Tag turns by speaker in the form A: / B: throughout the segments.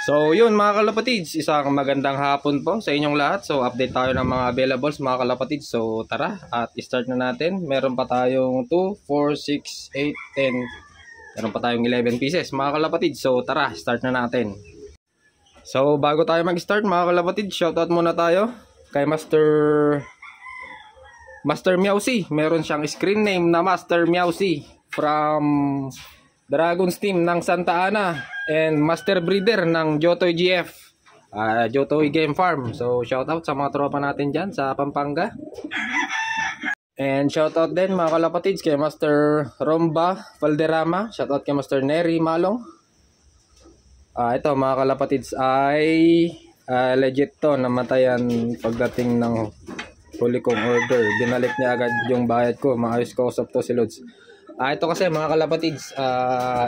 A: So yun mga kalapatids, isang magandang hapon po sa inyong lahat. So update tayo ng mga availables mga kalapatids. So tara at start na natin. Meron pa tayong 2, 4, 6, 8, 10. Meron pa tayong 11 pieces mga kalapatids. So tara, start na natin. So bago tayo mag-start mga kalapatids, shoutout muna tayo kay Master Meowsy. Meron siyang screen name na Master Meowsy from Dragon's Team ng Santa Ana and Master Breeder ng Jotoy GF, Jotoy Game Farm. So shoutout sa mga tropa natin dyan sa Pampanga. And shoutout din mga kalapatids kay Master Romba Valderrama. Shoutout kay Master Nery Malong. Ito mga kalapatids ay legit to, namatayan pagdating ng huli kong order. Binalik niya agad yung bayad ko. Maayos ko usap to si Lods. Ito kasi mga kalapatids,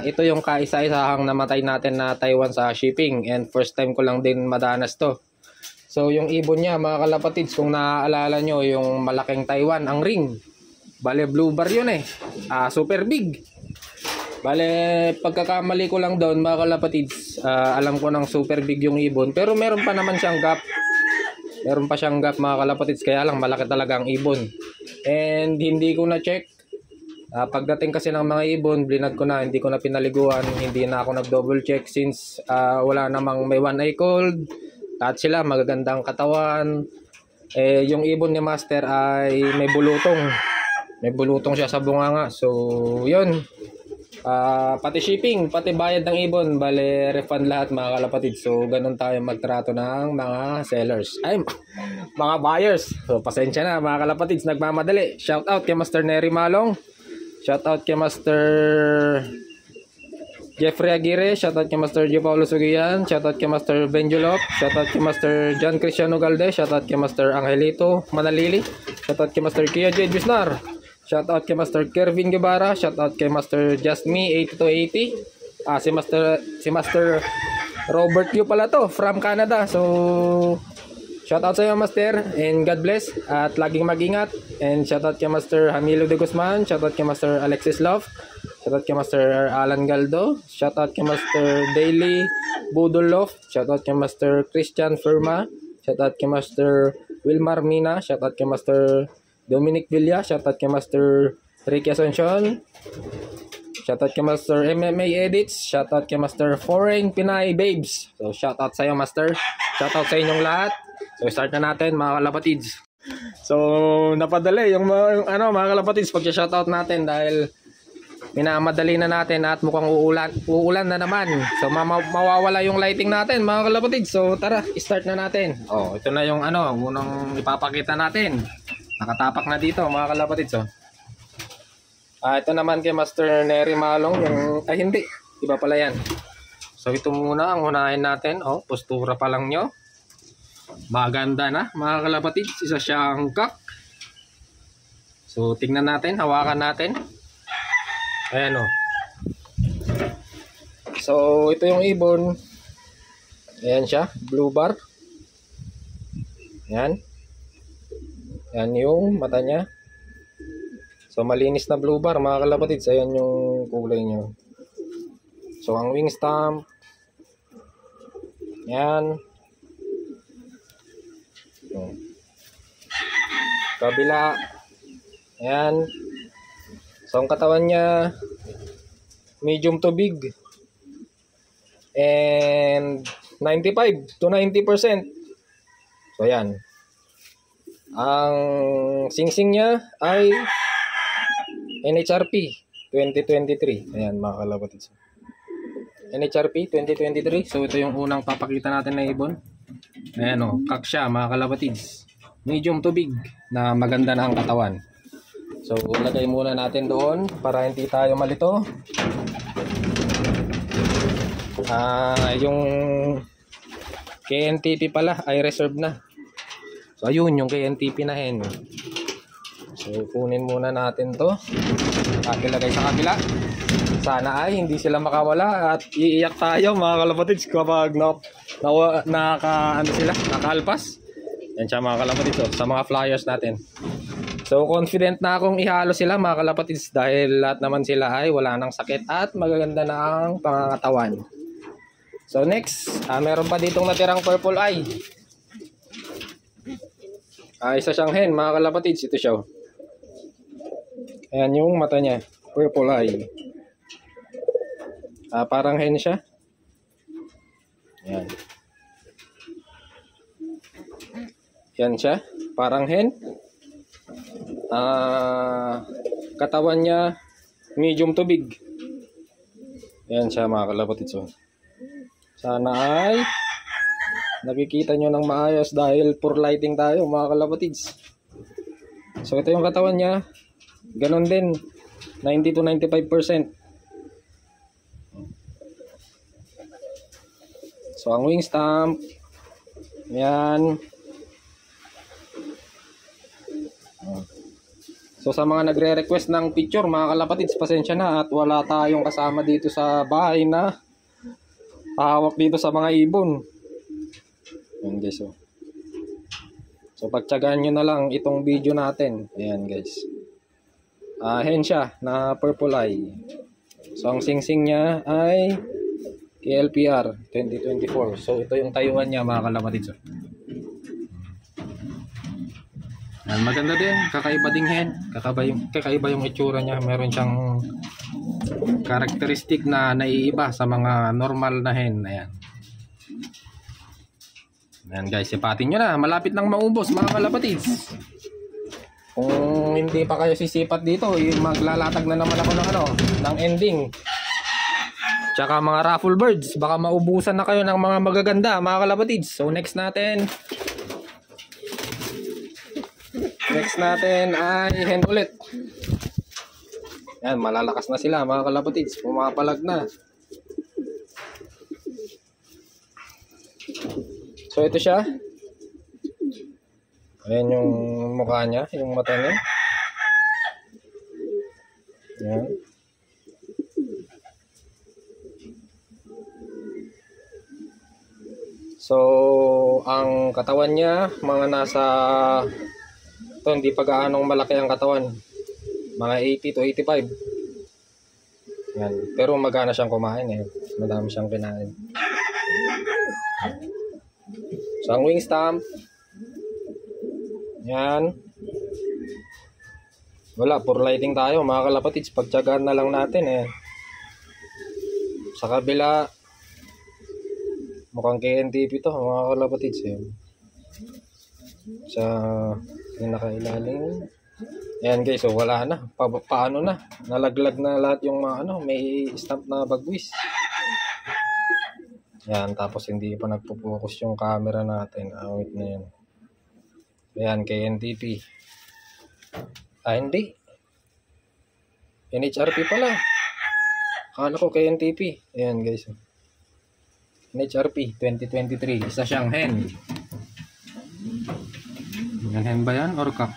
A: ito yung kaisa-isahang namatay natin na Taiwan sa shipping, and first time ko lang din madanas to. So yung ibon niya mga kalapatids, kung naaalala nyo yung malaking Taiwan, ang ring, bale blue bar yun super big. Bale pagkakamali ko lang doon mga kalapatids, alam ko ng super big yung ibon, pero meron pa naman siyang gap. Meron pa siyang gap mga kalapatids, kaya lang malaki talaga ang ibon. And hindi ko na check. Pagdating kasi ng mga ibon, blinad ko na, hindi ko na pinaliguan, hindi na ako nag-double check since wala namang may one eye cold. Lahat sila magagandang katawan. Yung ibon ni Master ay may bulutong. May bulutong siya sa bunganga. So, yun. Pati shipping, pati bayad ng ibon, bale refund lahat mga kalapatid. So, ganun tayo magtrato ng mga sellers. Ay, mga buyers. So, pasensya na mga kalapatids, nagmamadali. Shout out kay Master Nery Malong. Shoutout kay Master Jeffrey Aguirre, shoutout kay Master Gio Paulo Sugian, shoutout kay Master Benjulop, shoutout kay Master John Cristiano Galde, shoutout kay Master Angelito Manalili, shoutout kay Master Kia J. Bisnar, shoutout kay Master Kervin Guevara, shoutout kay Master Just Me 8280. Si Master Robert Yu pala to, from Canada. So shoutout sa iyo Master, and God bless at laging mag-ingat. And shoutout kay Master Hamilo de Guzman, shoutout kay Master Alexis Love, shoutout kay Master Alan Galdo, shoutout kay Master Daily Budolof, shoutout kay Master Christian Firma, shoutout kay Master Wilmar Mina, shoutout kay Master Dominic Villa, shoutout kay Master Ricky Asuncion, shoutout kay Master MMA Edits, shoutout kay Master Foreign Pinay Babes. So shoutout sa iyo Master, shoutout sa inyong lahat. So start na natin mga kalapatids. So napadali yung mga kalapatids pag-shoutout natin dahil minamadali na natin at mukhang uulan na naman. So mawawala yung lighting natin mga kalapatids. So tara, start na natin. Ito na yung unang ipapakita natin. Nakatapak na dito mga kalapatids. Ito naman kay Master Nery Malong yung hindi, iba pala yan. So ito muna ang unahin natin. Postura pa lang nyo. Maganda na mga kalapatids, isa siyang kak. So tingnan natin, hawakan natin. Ayan So ito yung ibon. Ayan siya, blue bar. Ayan. Ayan yung mata niya. So malinis na blue bar mga kalapatids. Ayan yung kulay niya. So ang wing stamp. Ayan. Kabila. Ayan. So ang katawan niya medium to big, and 95 to 90%. So ayan. Ang singsing niya ay NHRP 2023. Ayan mga kalapatids, NHRP 2023. So ito yung unang papakita natin na ibon. Ayan kak siya mga kalapatids, medium to big na maganda na ang katawan. So lagay muna natin doon para hindi tayo malito. Yung KNTP pala ay reserve na. So ayun yung KNTP na hen. So kunin muna natin to at ilagay sa kabila. Sana ay hindi sila makawala at iiyak tayo mga kalapatids kapag nakaalpas. Yan siya mga kalapatids sa mga flyers natin. So confident na akong ihalo sila mga kalapatids dahil lahat naman sila ay wala nang sakit at magaganda na ang pangangatawan. So next, meron pa ditong natirang purple eye. Isa siyang hen, mga kalapatids. Ito siya. Ayan yung mata niya, purple eye. Parang hen siya. Ayan. Yan siya, parang hen. Katawan niya medium to big. Ayan siya, mga kalapatids. Sana ay nakikita nyo ng maayos dahil for lighting tayo, mga kalapatids. So ito yung katawan niya. Ganon din, 90 to 95%. So ang wing stamp, yan. So sa mga nagre-request ng picture, mga kalapatids, pasensya na at wala tayong kasama dito sa bahay na hawak dito sa mga ibon. Ayan guys. So pagtyagaan nyo na lang itong video natin. Ayan guys. Hen siya na purple eye. So ang singsing niya ay KLPR 2024. So ito yung tayuan niya, mga kalapatids. Maganda din, kakaiba ding hen. Kakaiba yung itsura niya. Meron siyang karakteristik na naiiba sa mga normal na hen. Ayan. Ayan guys, sipatin nyo na. Malapit nang maubos, mga kalapatids. Kung hindi pa kayo sisipat dito, maglalatag na naman ako ng ending. Tsaka mga raffle birds, baka maubusan na kayo ng mga magaganda, mga kalapatids. So next natin ay hen ulit. Yan, malalakas na sila, mga kalapatids. Pumapalag na. So ito siya. Ayan yung mukha niya, yung mata niya. Yan. So ang katawan niya, mga nasa ito, hindi pa gaanong malaki ang katawan. Mga 80 to 85. Yan. Pero magana siyang kumain eh. Madami siyang kinain. So ang wing stamp. Yan. Wala, for lighting tayo, mga kalapatids. Pagtyagaan na lang natin eh. Sa kabila, mukhang KNTP to, mga kalapatids eh. Sa yung nakailalim. Ayan guys, so wala na. Paano na? Nalaglag na lahat yung mga may stamp na bagwis. Ayan, tapos hindi pa nagpo-focus yung camera natin. Wait na yan. Ayan, KNTP. Hindi. NHRP pala. Akala ko KNTP. Ayan guys. NHRP 2023. Isa siyang hen. Yan hen ba yan or cock?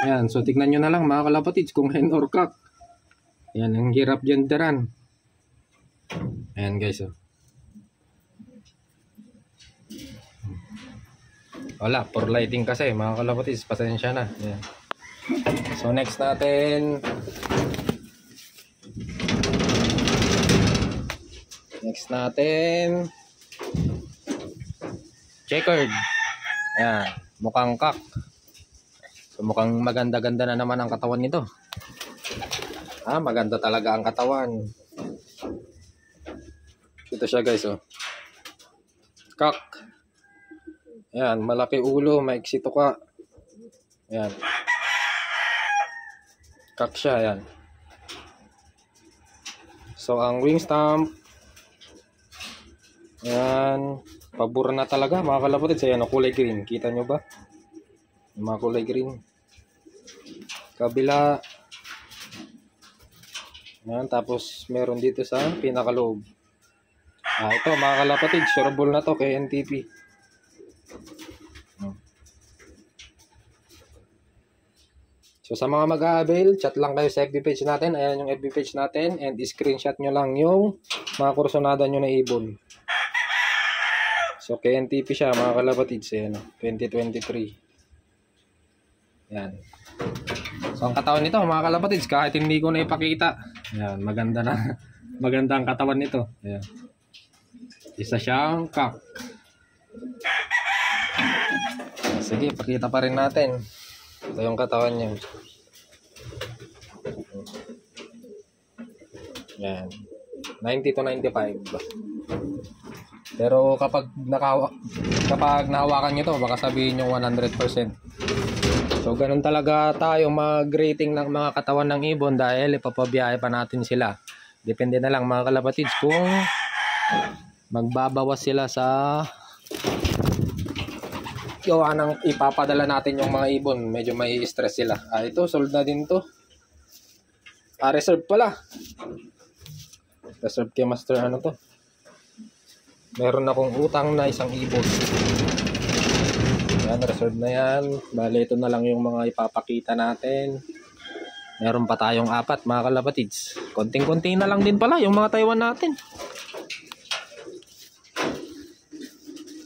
A: Yan, so tignan nyo na lang, mga kalapatids, kung hen or cock. Yan, ang hirap genderan. Ayan guys. Wala, for lighting kasi, mga kalapatids, pasensya na. Yan. So next natin, checkered. Ayan, mukhang cock. So mukhang maganda-ganda na naman ang katawan nito. Maganda talaga ang katawan. Ito siya guys, cock. Ayan, malaki ulo, maiksi tuka. Ayan. Cock siya, ayan. So ang wing stamp, ayan, pabor na talaga, mga kalapatids. Ayan, kulay green. Kita nyo ba? Mga kulay green. Kabila. Ayan, tapos meron dito sa pinakaloob. Ito, mga kalapatids, sureable na to kay NTP. So sa mga mag-a-avail, chat lang kayo sa FB page natin. Ayan yung FB page natin. And screenshot nyo lang yung mga kursonada nyo na ibon. So KNTP siya, mga kalapatids. Ayan, 2023. Yan. So ang katawan nito, mga kalapatids, kahit hindi ko na ipakita, Ayan, maganda na. Maganda ang katawan nito. Ayan. Isa siyang cock. Sige, pakita pa rin natin. Ito yung katawan niya. Yan. 90 to 95. Pero kapag nahawakan nyo to, baka sabihin nyo 100%. So, ganun talaga tayo mag-rating ng mga katawan ng ibon dahil ipapabiyahe pa natin sila. Depende na lang mga kalapatids kung magbabawas sila sa gawa ng ipapadala natin yung mga ibon. Medyo may stress sila. Ito, sold na din to. Reserve pala. Reserve kay Master ano to. Meron akong utang na isang ibon. Yan, reserve na yan. Bale, ito na lang yung mga ipapakita natin. Meron pa tayong 4 mga kalapatids. Konting-konti na lang din pala yung mga Taiwan natin.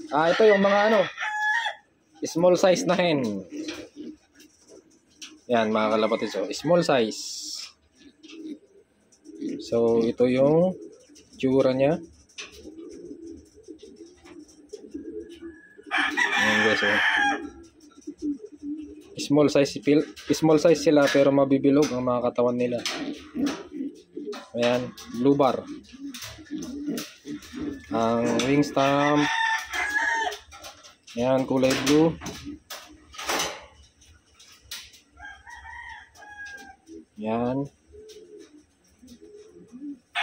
A: Ito yung mga small size na hen. Yan mga kalapatids. So, small size. So, ito yung tsura niya. Ayan guys, small size sila pero mabibilog ang mga katawan nila. Ayan, blue bar. Ang wing stamp. Ayan, kulay blue. Ayan.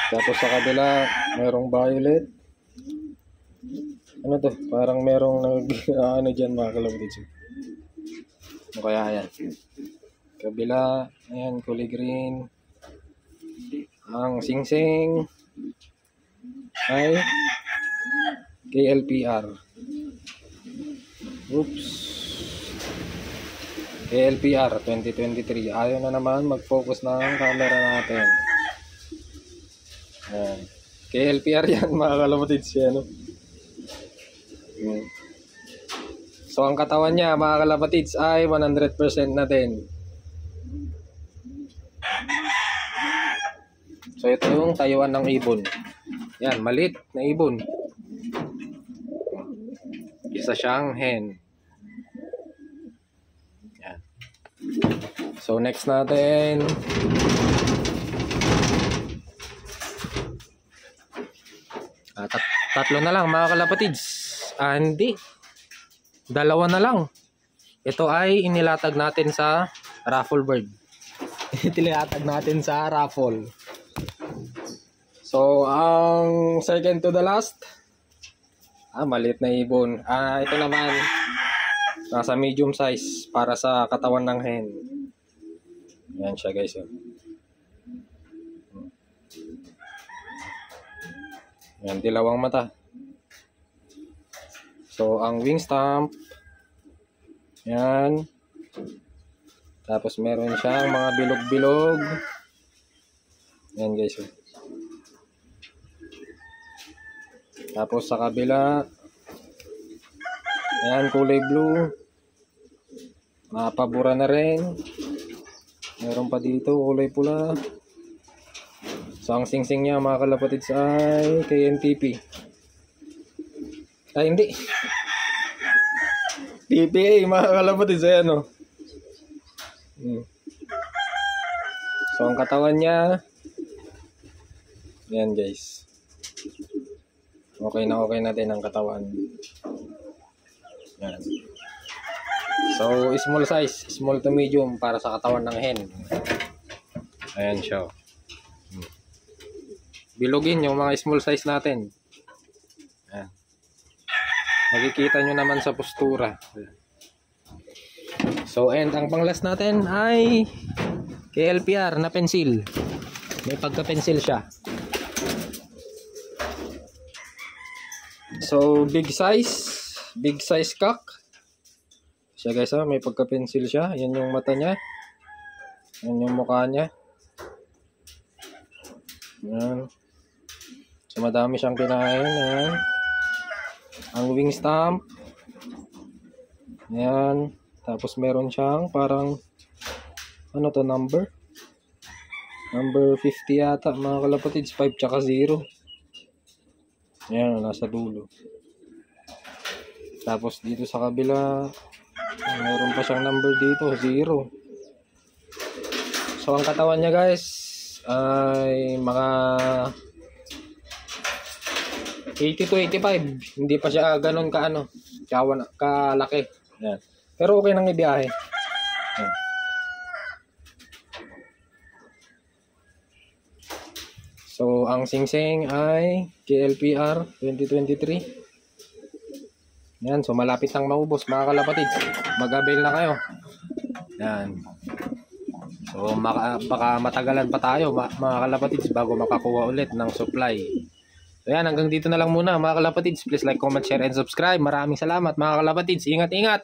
A: Tapos sa kabila, merong violet. Ano to? Parang merong ano dyan mga kalapatids. Ano kaya yan? Kabila, ayan, kulay green. Ang singsing ay KLPR. Oops. KLPR 2023. Ayaw na naman mag-focus ng camera natin. Ayan. KLPR yan mga kalapatids. Yan, So ang katawan niya mga kalapatids ay 100% na din. So ito yung tayuan ng ibon. Yan, maliit na ibon. Isa siyang hen. Yan. So next natin, tatlo na lang mga kalapatids. Hindi. 2 na lang. Ito ay inilatag natin sa raffle bird. Inilatag natin sa raffle. So, ang second to the last, maliit na ibon. Ito naman, nasa medium size para sa katawan ng hen. Yan siya guys. Yan, dilawang mata. So, ang wing stamp. Yan. Tapos, meron siyang mga bilog-bilog. Yan guys. Tapos, sa kabila. Yan, kulay blue. Napabura na rin. Meron pa dito, kulay pula. So, ang singsing niya mga kalapatids ay KNTP. Hindi. TPA mga kalapatids. Ayan So, ang katawan niya, yan guys. Okay na din ang katawan. Yan. So, small size, small to medium para sa katawan ng hen. Ayan siya. Bilogin yung mga small size natin. Ayan. Makikita nyo naman sa postura. So, and ang panglas natin ay KLPR na pencil. May pagka-pencil siya. So, big size cock. Siya guys, may pagka-pencil siya. Yan yung mata niya. Yan yung mukha niya. Yan. So, madami siyang kinain. Yan. Ang wing stamp. Yan. Tapos meron siyang parang ano to, number. Number 50 yata mga kalapatids. 5 tsaka 0. Ayan, nasa dulo. Tapos dito sa kabila, mayroon pa siyang number dito, 0. So ang katawan niya guys ay mga 80 to 85. Hindi pa siya ganun kaano, kalaki. Yan. Pero okay nang ibiyahe. Yan. So ang singsing ay KLPR 2023. Yan, so malapit nang maubos mga kalapatids. Mag-avail na kayo. Yan. So baka matagalan pa tayo mga kalapatids bago makakuha ulit ng supply. So yan, hanggang dito na lang muna mga kalapatids. Please like, comment, share, and subscribe. Maraming salamat mga kalapatids. Ingat-ingat!